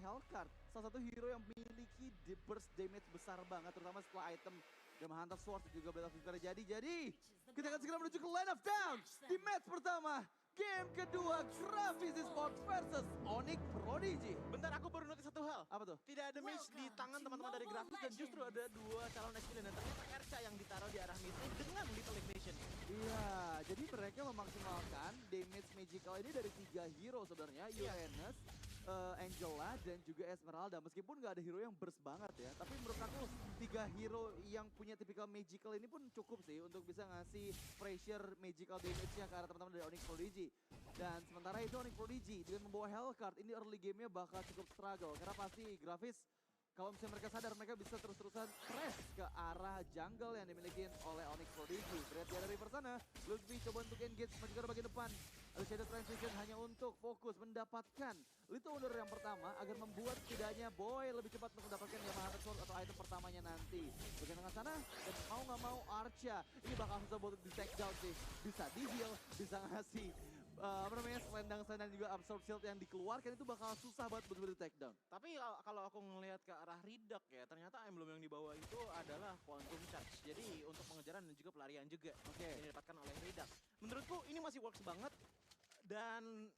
Hellcard, salah satu hero yang memiliki burst damage besar banget, terutama setelah item Game Hunter Sword dan juga Blade of Victory jadi kita akan segera menuju ke Line of Down di match pertama. Game kedua, Gravis Esports versus Onyx Prodigy. Bentar, aku baru notice satu hal. Apa tuh? Tidak ada match di tangan teman-teman dari Gravis dan justru ada dua calon SPL dan ternyata Erca yang ditaruh di arah mid lane dengan Little Ignition. Iya, jadi mereka memaksimalkan damage magical ini dari 3 hero sebenarnya, Uranus, Angela dan juga Esmeralda. Meskipun nggak ada hero yang burst banget ya, tapi menurut aku 3 hero yang punya tipikal magical ini pun cukup sih untuk bisa ngasih pressure magical damage-nya ke arah teman-teman dari Onyx Prodigy. Dan sementara itu Onyx Prodigy dengan membawa Hellcard ini early game-nya bakal cukup struggle karena pasti Gravis kalau misalnya mereka sadar mereka bisa terus-terusan press ke arah jungle yang dimiliki oleh Onyx Prodigy. Lihat dia dari sana, Ludwig coba untuk engage maju ke bagian depan. Ada shadow transition hanya untuk fokus mendapatkan Little Wonder yang pertama agar membuat setidaknya Boy lebih cepat untuk mendapatkan Yamaha Hunter Sword atau item pertamanya nanti. Bagian tengah sana, dan mau nggak mau Archa ini bakal susah buat di take down sih. Bisa di heal, bisa ngasih selendang-selendang juga absorb shield yang dikeluarkan itu bakal susah banget buat di take down. Tapi kalau aku ngelihat ke arah Ridak ya, ternyata emblem yang dibawa itu adalah Quantum Charge. Jadi untuk pengejaran dan juga pelarian juga yang didapatkan oleh Ridak. Menurutku ini masih works banget dan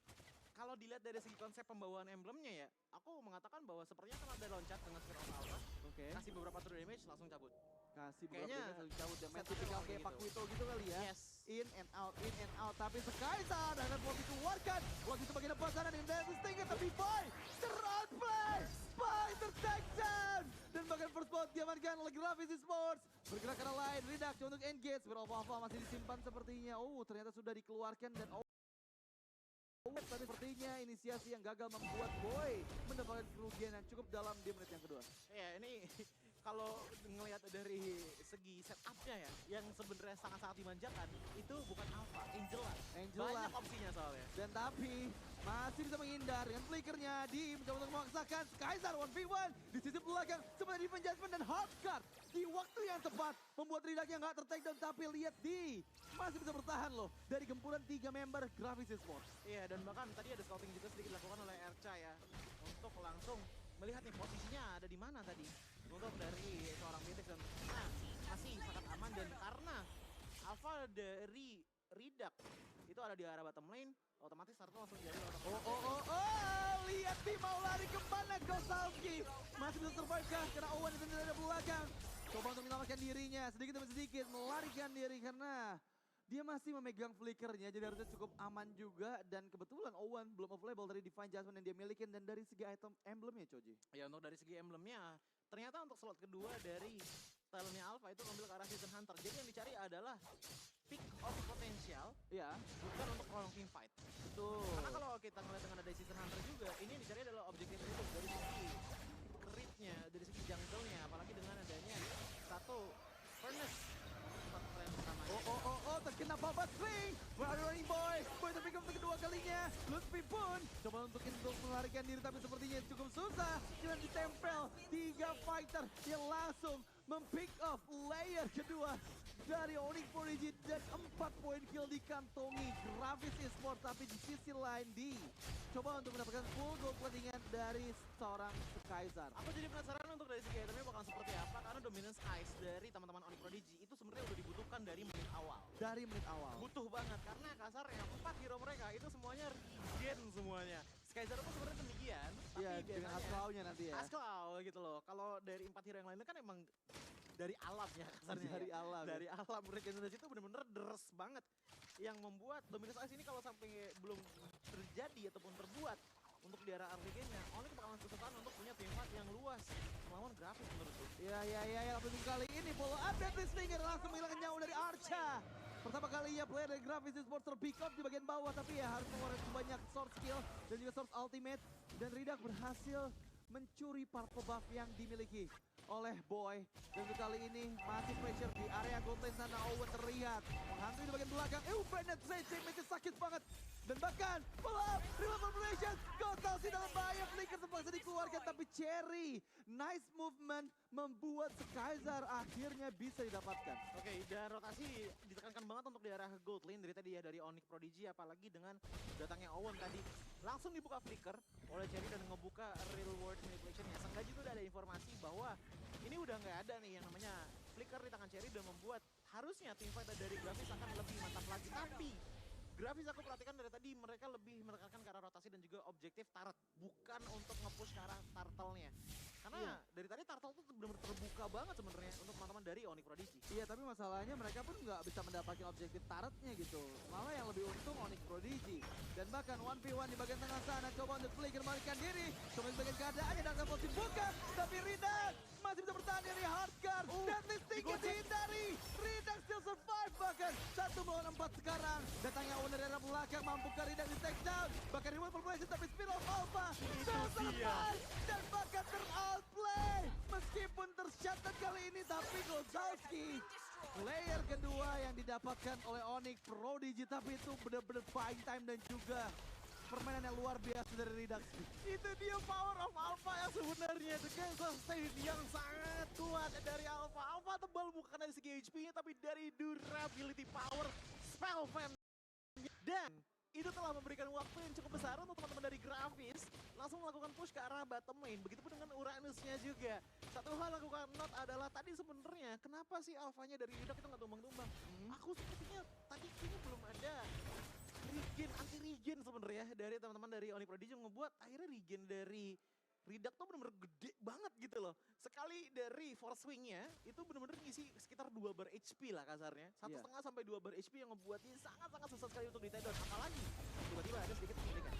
kalau dilihat dari segi konsep pembawaan emblemnya ya, aku mengatakan bahwa sepertinya akan ada loncat dengan Sphere of Alpha. Kasih beberapa true damage langsung cabut. Kasih beberapa damage langsung cabut dan main tipikal tipikal kayak Pakuito gitu kali ya. Yes. In and out. Tapi Skyzar akan mau dikeluarkan. Waktu itu bagian depan sana dengan Davis Stinger tapi Boy terroutplay. Boy ter-take down. Dan bahkan first blood diamankan oleh Gravis Esports. Bergerak ke arah lain, Ridak untuk engage. Sphere of Alpha masih disimpan sepertinya. Oh ternyata sudah dikeluarkan dan tapi sepertinya inisiasi yang gagal membuat Boy mendapatkan kerugian yang cukup dalam di menit yang kedua. Ya ini kalau ngelihat dari segi setupnya ya, yang sebenarnya sangat-sangat dimanjakan itu bukan Alpha, Angela. Banyak opsinya soalnya. Dan tapi masih bisa menghindar dengan flickernya di mencoba untuk memaksakan Skyzar 1v1 di sisi belakang sebenarnya defense judgment dan hardcard di waktu yang tepat membuat Ridak yang nggak ter-take down tapi lihat di masih bisa bertahan loh dari gempuran 3 member Gravis Esports. Iya dan bahkan tadi ada scouting juga sedikit dilakukan oleh Erca ya untuk langsung melihat nih posisinya ada di mana tadi untuk dari seorang Mythic dan masih sangat aman dan karena Alpha dari Ridak itu ada di arah bottom lane otomatis Sarto langsung jadi lihat Di mau lari kemana Kosalski masih bisa survive kah karena Owen itu dari belakang coba untuk menyelamatkan dirinya sedikit demi sedikit melarikan diri karena dia masih memegang flickernya, jadi harusnya cukup aman juga. Dan kebetulan Owen belum available dari Divine Judgment yang dia milikin. Dan dari segi item emblemnya, Coji. Ya untuk dari segi emblemnya, ternyata untuk slot kedua dari talentnya Alpha itu ngambil ke arah Season Hunter. Jadi yang dicari adalah pick of potential, bukan untuk prolonging fight. Betul. Karena kalau kita ngeliat dengan ada Season Hunter juga, ini yang dicari adalah objektif itu dari segi crit-nya, dari segi jungle-nya. Apalagi dengan adanya satu Furnace. Terkena babat swing. Berada running Boy terpikir untuk kedua kalinya. Lutfi pun coba untuk melarikan diri tapi sepertinya cukup susah. Dengan ditempel 3 fighter yang langsung mempick off layer kedua dari Onyx Prodigy dan 4 poin kill dikantongi Gravis Esports. Tapi di sisi lain coba untuk mendapatkan full gold platingan dari seorang Skyzar. Aku jadi penasaran untuk dari segi itemnya bakal seperti apa karena dominance ice dari teman-teman Onyx Prodigy itu sebenarnya udah dibutuhkan dari menit awal. Dari menit awal. Butuh banget karena kasarnya 4 hero mereka itu semuanya regen semuanya. Skyzar pun sebenarnya demikian, tapi dengan Asclaw-nya nanti ya. Asclaw gitu loh. Kalau dari 4 hero yang lainnya kan emang dari alam ya kasarnya. Dari alam regenerasi itu benar-benar deres banget. Yang membuat dominance ice ini kalau sampai belum terjadi ataupun terbuat untuk di arah early game-nya, Onyx bakalan kesusahan untuk punya tim fight yang luas melawan Gravis menurutku. Iya, penting kali ini follow up Deadly Stinger langsung menghilangkan nyawa dari Archa. Pertama kalinya player dari Gravis Esports ter-pick up di bagian bawah tapi ya harus mengeluarkan banyak sword skill dan juga sword ultimate dan Ridak berhasil mencuri purple buff yang dimiliki oleh Boy. Dan untuk kali ini masih pressure di area gold lane sana. Owen terlihat menghantui di bagian belakang. Penetrate sakit banget. Dan bahkan pull up, remote formation, Kotal sih dalam bahaya, flicker terpaksa dikeluarkan tapi Cherry, nice movement membuat Skyzar akhirnya bisa didapatkan. Oke, dan rotasi ditekankan banget untuk di arah gold lane dari tadi ya dari Onyx Prodigy apalagi dengan datangnya Owen tadi. Langsung dibuka flicker oleh Cherry dan ngebuka real world konfirmasi bahwa ini udah nggak ada nih yang namanya flicker di tangan Cherry dan membuat harusnya teamfight dari Grafis akan lebih mantap lagi. Tapi Grafis aku perhatikan dari tadi mereka lebih menekankan ke arah rotasi dan juga objektif turret, bukan untuk nge-push ke arah turtle-nya. Karena dari tadi turtle tuh benar-benar terbuka banget sebenarnya untuk teman-teman dari Onyx Prodigy. Iya, tapi masalahnya mereka pun nggak bisa mendapatkan objektif turretnya gitu. Malah yang lebih untung Onyx Prodigy. Dan bahkan 1v1 di bagian tengah sana, coba untuk Flick kembalikan diri. Coba di bagian keadaannya dan posisi bukan. Tapi Ridak masih bisa bertahan dari Hardguard. Dan listingnya dihindari. Ridak still survive bahkan. 1 melawan 4 sekarang. Datangnya Owen dari arah belakang, mampukah Ridak di take down. Bahkan remote population tapi Spear of Alpha. Survive dan bahkan ter-outplay. Meskipun tercatat kali ini, tapi Gozalski player kedua yang didapatkan oleh Onyx Prodigy, tapi itu benar-benar buying time dan juga permainan yang luar biasa dari Redux. Itu dia power of Alpha yang sebenarnya dengan sustain yang sangat kuat dari Alpha. Alpha tebal bukan dari segi HP-nya tapi dari durability power spell fan. Dan itu telah memberikan waktu yang cukup besar untuk teman-teman dari Grafis langsung melakukan push ke arah bottom lane. Begitupun dengan Uranusnya juga. Satu hal lakukan Not adalah tadi sebenarnya kenapa sih alfanya dari Redux itu nggak tumbang-tumbang? Aku sepertinya tadi kayaknya belum ada regen, anti regen sebenarnya dari teman-teman dari Onyx Prodigy yang ngebuat akhirnya regen dari Redux tuh bener-bener gede banget gitu loh. Sekali dari force swing-nya itu bener-bener ngisi sekitar 2 bar HP lah kasarnya. 1,5 sampai 2 bar HP yang ngebuatnya sangat-sangat susah sekali untuk di-take-down. Apalagi tiba-tiba ada sedikit pendidikan.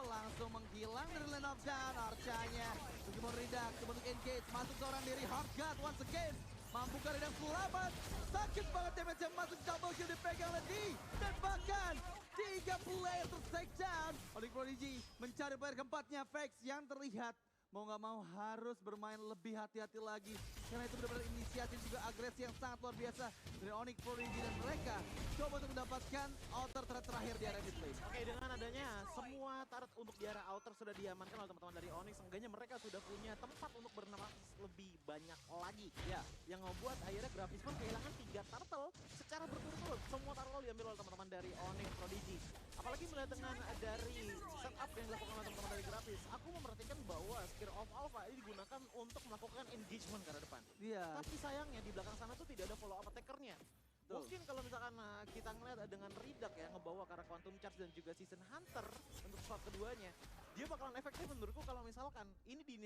Langsung menghilang dari lane of down. Archanya meskipun Redux coba untuk engage, masuk seorang diri Hardguard once again. Mampukah Redux selamat? Sakit banget damage yang masuk, double kill dipegang oleh D. Dan bahkan 3 player ter-take down. Onyx Prodigy mencari player keempatnya, Vex yang terlihat mau nggak mau harus bermain lebih hati-hati lagi. Karena itu benar-benar inisiasi juga agresi yang sangat luar biasa dari Onyx Prodigy dan mereka coba untuk mendapatkan outer turret terakhir di area mid lane. Oke, dengan adanya semua turret untuk di area outer sudah diamankan oleh teman-teman dari Onyx, seenggaknya mereka sudah punya tempat untuk bernapas lebih banyak lagi. Ya, yang membuat akhirnya Grafis pun kehilangan 3 turtle secara berturut-turut. Semua turtle diambil oleh teman-teman dari Onyx Prodigy. Apalagi melihat dengan dari setup yang dilakukan oleh teman-teman dari Grafis, aku memperhatikan bahwa Spear of Alpha ini digunakan untuk melakukan engagement ke arah depan. Iya. Tapi sayangnya di belakang sana tuh tidak ada follow up attacker-nya. Mungkin kalau misalkan kita ngeliat dengan Redux ya ngebawa ke arah Quantum Charge dan juga Season Hunter untuk slot keduanya, dia bakalan efektif menurutku kalau misalkan ini di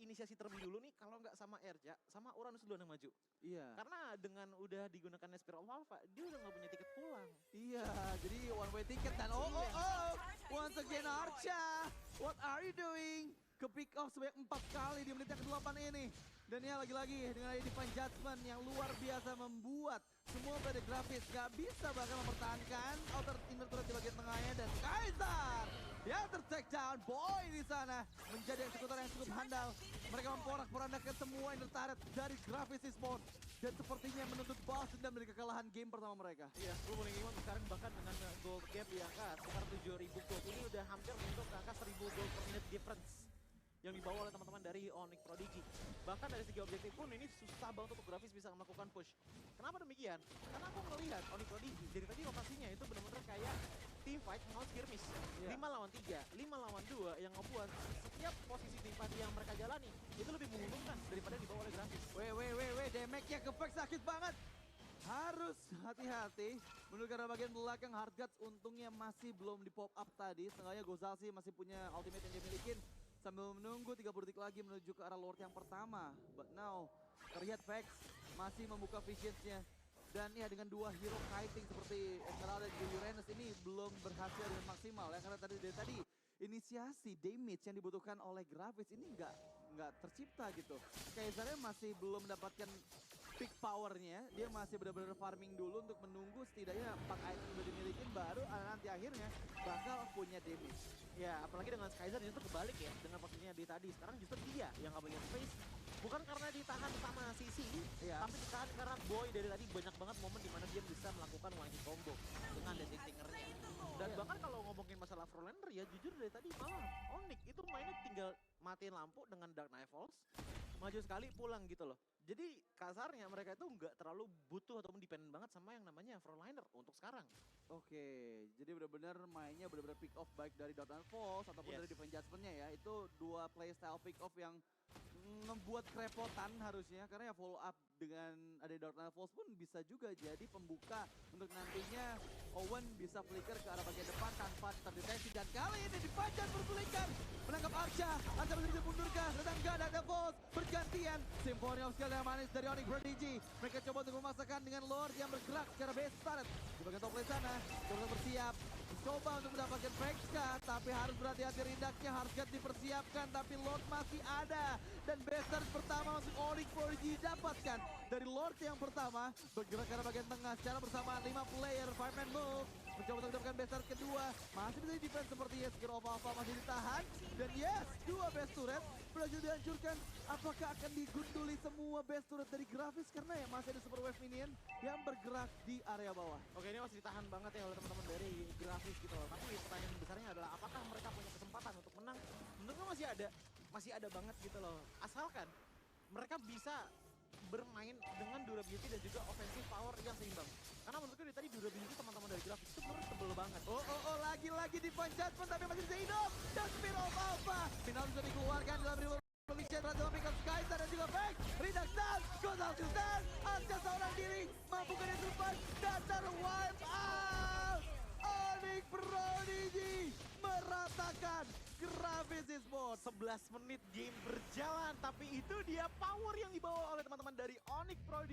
inisiasi terlebih dulu nih, kalau nggak sama Erja, sama Uranus duluan yang maju. Iya. Karena dengan udah digunakan Spear of Alpha, dia udah nggak punya tiket pulang. Iya, jadi one way ticket dan once again Archa, what are you doing? Ke pick off sebanyak 4 kali di menit yang ke-8 ini. Dan ya lagi-lagi dengan Divine Judgment yang luar biasa membuat semua player Grafis gak bisa bahkan mempertahankan outer inner turret di bagian tengahnya. Dan Kaisar yang ter-take down, Boy di sana menjadi eksekutor yang cukup handal. Mereka memporak-porandakan semua inner turret dari Grafis Esports. Dan sepertinya menuntut balas dendam dari kekalahan game pertama mereka. Iya, gue boleh ngomong sekarang bahkan dengan gold gap di angka sekitar 7.000 gold. Ini udah hampir menyentuh ke angka 1.000 gold per minute difference yang dibawa oleh teman-teman dari Onyx Prodigy. Bahkan dari segi objektif pun ini susah banget untuk Grafis bisa melakukan push. Kenapa demikian? Karena aku melihat Onyx Prodigy dari tadi lokasinya itu benar-benar kayak team fight mau skirmish. 5 lawan 3, 5 lawan 2 yang ngebuat setiap posisi team fight yang mereka jalani itu lebih menguntungkan daripada dibawa oleh Grafis. Damage-nya ke Vex sakit banget. Harus hati-hati menuju ke arah bagian belakang. Hardguards untungnya masih belum di pop up tadi. Setengahnya Gozalski masih punya ultimate yang dia milikin. Sambil menunggu 30 detik lagi menuju ke arah Lord yang pertama. But now, terlihat Vex masih membuka visionsnya. Dan ya dengan 2 hero kiting seperti Esmeralda dan juga Uranus ini belum berhasil dengan maksimal ya. Karena dari tadi inisiasi damage yang dibutuhkan oleh Grafis ini nggak tercipta gitu. Kaisarnya masih belum mendapatkan peak powernya, dia masih benar-benar farming dulu untuk menunggu setidaknya 4 item yang dimiliki baru nanti akhirnya bakal punya damage. Ya, apalagi dengan Kaiser justru kebalik ya dengan posisinya di tadi. Sekarang justru dia yang nggak punya space. Bukan karena ditahan sama Sisi, tapi ditahan karena Boy dari tadi banyak banget momen dimana dia bisa melakukan one hit combo dengan detik tingernya. Dan bahkan kalau ngomongin masalah Frolander ya jujur dari tadi malah Onyx itu mainnya tinggal matiin lampu dengan Dark Knight Falls, maju sekali pulang gitu loh. Jadi kasarnya mereka itu nggak terlalu butuh ataupun dependent banget sama yang namanya frontliner untuk sekarang. Oke, jadi benar-benar mainnya benar-benar pick off baik dari Dark Knight Falls ataupun dari Defense Judgment-nya ya. Itu dua playstyle pick off yang membuat kerepotan harusnya, karena ya follow up dengan ada Dark Knight Falls pun bisa juga jadi pembuka untuk nantinya Owen bisa flicker ke arah bagian depan tanpa terdeteksi, dan kali ini dipanjat berflicker menangkap Arca. Arca bisa dimundurkan, sedang enggak Dark Knight Falls bergantian. Symphony of Skill yang manis dari Onyx Prodigy. Mereka coba untuk memaksakan dengan Lord yang bergerak secara base turret di bagian top lane sana. Coba bersiap, coba untuk mendapatkan Vexka, tapi harus berhati-hati, Ridaknya harus dipersiapkan, tapi Lord masih ada. Dan base turret pertama untuk Onyx Prodigy didapatkan dari Lord yang pertama, bergerak ke arah bagian tengah secara bersamaan 5 player, 5-man move. Mencoba untuk mendapatkan base turret kedua, masih bisa di-defense seperti yes, Gear of Alpha masih ditahan. Dan yes, dua base turret berhasil dihancurkan. Apakah akan digunduli semua base turret dari Grafis, karena ya masih ada super wave minion yang bergerak di area bawah. Oke, ini masih ditahan banget ya oleh teman-teman dari Grafis gitu loh. Tapi pertanyaan besarnya adalah apakah mereka punya kesempatan untuk menang? Menurutku masih ada banget gitu loh. Asalkan mereka bisa bermain dengan durability dan juga offensive power yang seimbang. Karena menurutku dari tadi durability teman-teman dari Grafis itu menurut tebel banget. Lagi-lagi di Judgment tapi masih bisa hidup. Dan Spear of Alpha final bisa dikeluarkan dalam rival Collision, dalam pick up Skyzer dan juga Vex. Ridak dan Gonzal Sultan, Arca seorang diri mampukan yang terlepas dan terwipe out. Onyx Prodigy meratakan Grafis Esports. 11 menit game berjalan, tapi itu dia power yang dibawa oleh teman-teman dari Onyx Prodigy.